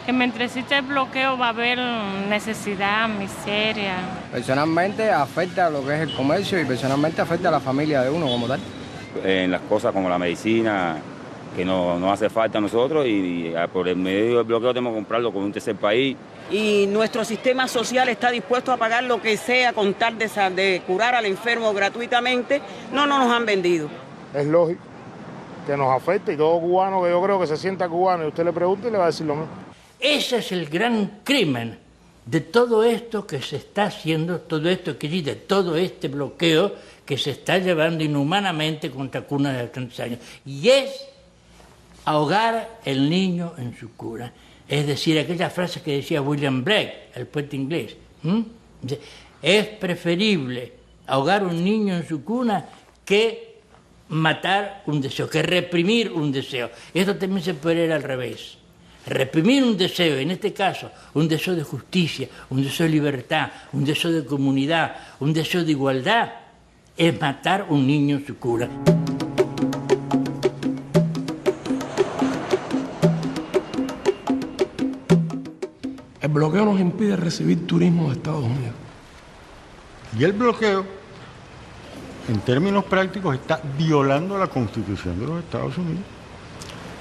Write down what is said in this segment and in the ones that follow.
Que mientras exista el bloqueo va a haber necesidad, miseria. Personalmente afecta a lo que es el comercio y personalmente afecta a la familia de uno como tal. En las cosas como la medicina, que no hace falta a nosotros y por el medio del bloqueo tenemos que comprarlo con un tercer país. Y nuestro sistema social está dispuesto a pagar lo que sea con tal de curar al enfermo gratuitamente. No nos han vendido. Es lógico que nos afecte y todo cubano que yo creo que se sienta cubano y usted le pregunta y le va a decir lo mismo. Ese es el gran crimen de todo esto que se está haciendo, todo esto que dice, todo este bloqueo que se está llevando inhumanamente contra cunas de 30 años. Y es ahogar el niño en su cuna. Es decir, aquella frase que decía William Blake, el poeta inglés. Es preferible ahogar un niño en su cuna que matar un deseo, que reprimir un deseo. Esto también se puede ir al revés. Reprimir un deseo, en este caso, un deseo de justicia, un deseo de libertad, un deseo de comunidad, un deseo de igualdad, es matar un niño en su cuna. El bloqueo nos impide recibir turismo de Estados Unidos. Y el bloqueo, en términos prácticos, está violando la Constitución de los Estados Unidos,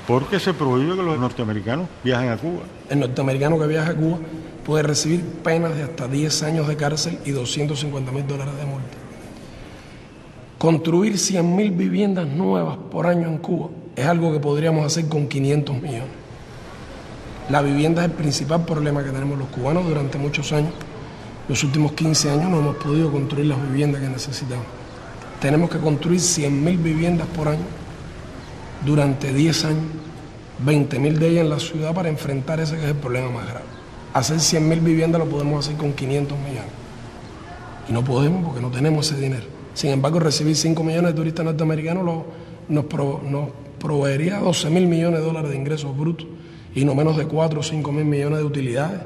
porque se prohíbe que los norteamericanos viajen a Cuba. El norteamericano que viaja a Cuba puede recibir penas de hasta 10 años de cárcel y $250.000 de multa. Construir 100.000 viviendas nuevas por año en Cuba es algo que podríamos hacer con 500 millones. La vivienda es el principal problema que tenemos los cubanos durante muchos años. Los últimos 15 años no hemos podido construir las viviendas que necesitamos. Tenemos que construir 100.000 viviendas por año durante 10 años, 20.000 de ellas en la ciudad para enfrentar ese que es el problema más grave. Hacer 100.000 viviendas lo podemos hacer con 500 millones. Y no podemos porque no tenemos ese dinero. Sin embargo, recibir 5 millones de turistas norteamericanos nos proveería $12.000 millones de ingresos brutos y no menos de 4 o 5 mil millones de utilidades,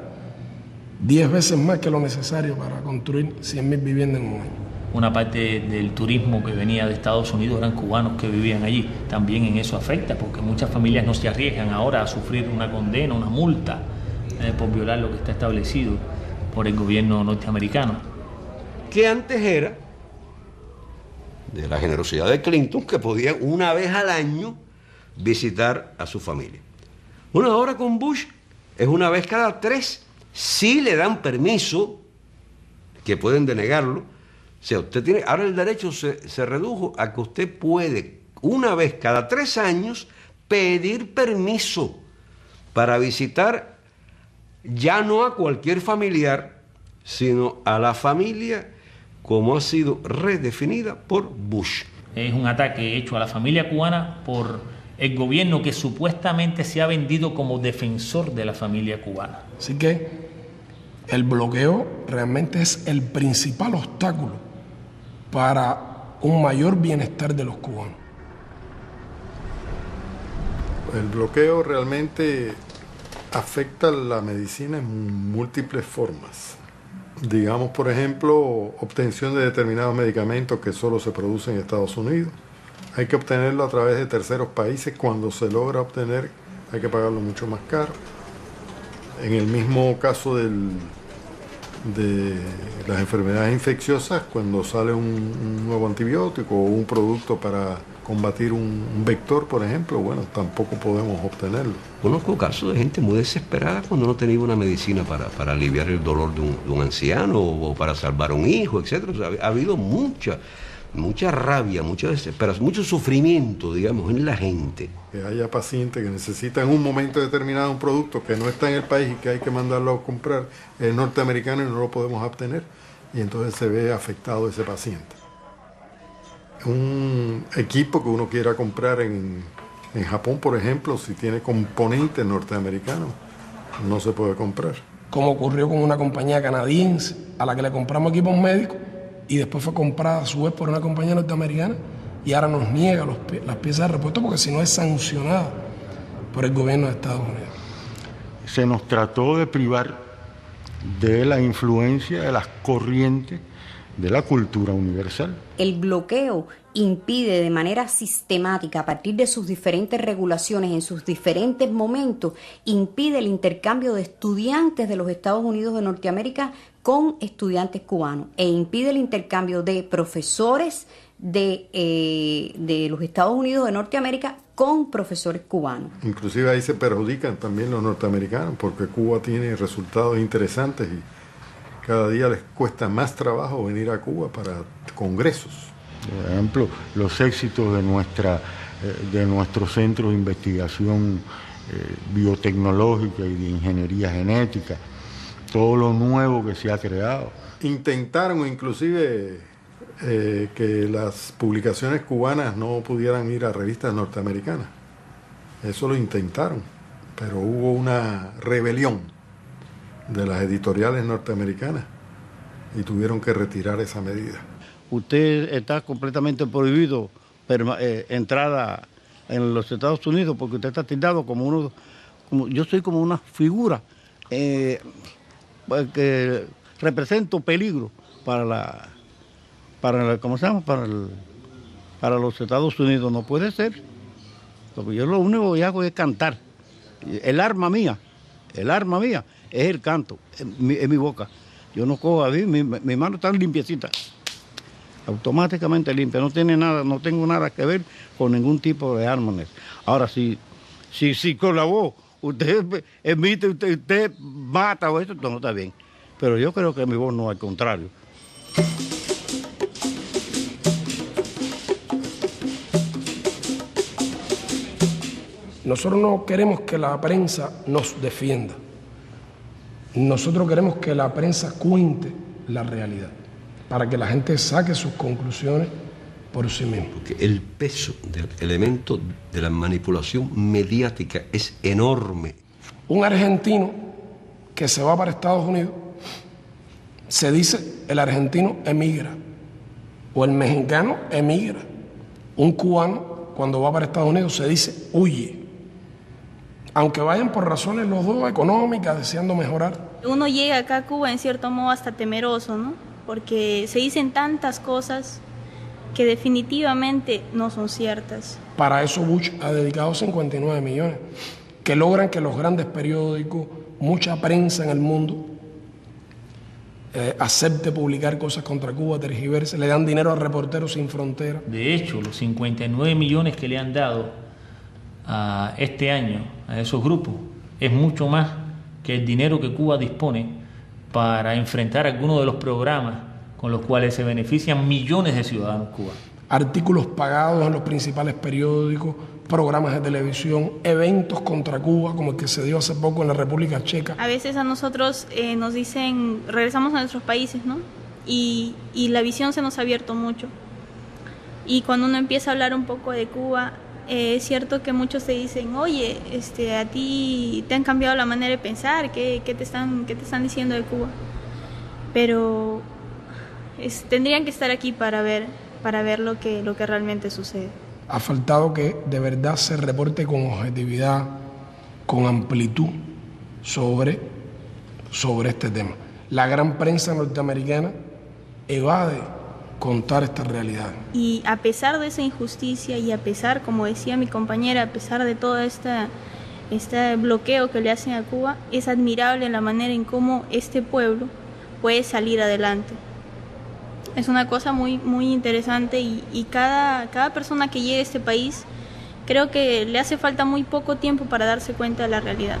10 veces más que lo necesario para construir 100.000 viviendas en un año. Una parte del turismo que venía de Estados Unidos eran cubanos que vivían allí. También en eso afecta, porque muchas familias no se arriesgan ahora a sufrir una condena, una multa, por violar lo que está establecido por el gobierno norteamericano. Que antes era de la generosidad de Clinton, que podía una vez al año visitar a su familia. Bueno, ahora con Bush es una vez cada 3. Sí le dan permiso, que pueden denegarlo. O sea, usted tiene, ahora el derecho se redujo a que usted puede, una vez cada 3 años, pedir permiso para visitar ya no a cualquier familiar, sino a la familia como ha sido redefinida por Bush. Es un ataque hecho a la familia cubana por el gobierno que supuestamente se ha vendido como defensor de la familia cubana. Así que el bloqueo realmente es el principal obstáculo para un mayor bienestar de los cubanos. El bloqueo realmente afecta la medicina en múltiples formas. Digamos, por ejemplo, obtención de determinados medicamentos que solo se producen en Estados Unidos. Hay que obtenerlo a través de terceros países. Cuando se logra obtener, hay que pagarlo mucho más caro. En el mismo caso de las enfermedades infecciosas, cuando sale un nuevo antibiótico o un producto para combatir un vector, por ejemplo, bueno, tampoco podemos obtenerlo. Conozco casos de gente muy desesperada cuando no tenía una medicina para aliviar el dolor de un anciano o para salvar a un hijo, etc. O sea, ha habido mucha rabia, mucha desesperación, mucho sufrimiento, digamos, en la gente. Que haya pacientes que necesitan en un momento determinado un producto que no está en el país y que hay que mandarlo a comprar norteamericano y no lo podemos obtener, y entonces se ve afectado ese paciente. Un equipo que uno quiera comprar en Japón, por ejemplo, si tiene componentes norteamericanos, no se puede comprar. Como ocurrió con una compañía canadiense a la que le compramos equipos médicos y después fue comprada a su vez por una compañía norteamericana y ahora nos niega las piezas de repuesto porque si no es sancionada por el gobierno de Estados Unidos. Se nos trató de privar de la influencia de las corrientes de la cultura universal. El bloqueo impide de manera sistemática, a partir de sus diferentes regulaciones, en sus diferentes momentos, impide el intercambio de estudiantes de los Estados Unidos de Norteamérica con estudiantes cubanos, e impide el intercambio de profesores de los Estados Unidos de Norteamérica con profesores cubanos. Inclusive ahí se perjudican también los norteamericanos, porque Cuba tiene resultados interesantes y cada día les cuesta más trabajo venir a Cuba para congresos. Por ejemplo, los éxitos de nuestro centro de investigación biotecnológica y de ingeniería genética, todo lo nuevo que se ha creado. Intentaron inclusive que las publicaciones cubanas no pudieran ir a revistas norteamericanas. Eso lo intentaron, pero hubo una rebelión de las editoriales norteamericanas y tuvieron que retirar esa medida. Usted está completamente prohibido entrada en los Estados Unidos porque usted está tildado como yo soy como una figura que represento peligro para ¿cómo se llama? Para los Estados Unidos. No puede ser. Porque yo lo único que hago es cantar. El arma mía es el canto, en mi boca. Yo no cojo a mí, mi mano está limpiecita, automáticamente limpia, no tengo nada que ver con ningún tipo de armas. Ahora, si con la voz usted emite, usted mata o eso, no está bien. Pero yo creo que mi voz no, al contrario. Nosotros no queremos que la prensa nos defienda. Nosotros queremos que la prensa cuente la realidad, para que la gente saque sus conclusiones por sí mismo. Porque el peso del elemento de la manipulación mediática es enorme. Un argentino que se va para Estados Unidos, se dice el argentino emigra, o el mexicano emigra. Un cubano, cuando va para Estados Unidos, se dice huye. Aunque vayan por razones los dos económicas, deseando mejorar. Uno llega acá a Cuba en cierto modo hasta temeroso, ¿no? Porque se dicen tantas cosas que definitivamente no son ciertas. Para eso Bush ha dedicado 59 millones, que logran que los grandes periódicos, mucha prensa en el mundo, acepte publicar cosas contra Cuba, tergiverse, le dan dinero a Reporteros Sin Fronteras. De hecho, los 59 millones que le han dado a este año a esos grupos es mucho más que el dinero que Cuba dispone para enfrentar algunos de los programas con los cuales se benefician millones de ciudadanos cubanos. Artículos pagados en los principales periódicos, programas de televisión, eventos contra Cuba, como el que se dio hace poco en la República Checa. A veces a nosotros nos dicen, regresamos a nuestros países, ¿no? Y la visión se nos ha abierto mucho. Y cuando uno empieza a hablar un poco de Cuba, es cierto que muchos te dicen, oye, a ti te han cambiado la manera de pensar, ¿qué te están diciendo de Cuba? Pero tendrían que estar aquí para ver lo que realmente sucede. Ha faltado que de verdad se reporte con objetividad, con amplitud sobre este tema. La gran prensa norteamericana evade contar esta realidad. Y a pesar de esa injusticia y a pesar, como decía mi compañera, a pesar de todo este bloqueo que le hacen a Cuba, es admirable la manera en cómo este pueblo puede salir adelante. Es una cosa muy, muy interesante y cada persona que llegue a este país creo que le hace falta muy poco tiempo para darse cuenta de la realidad.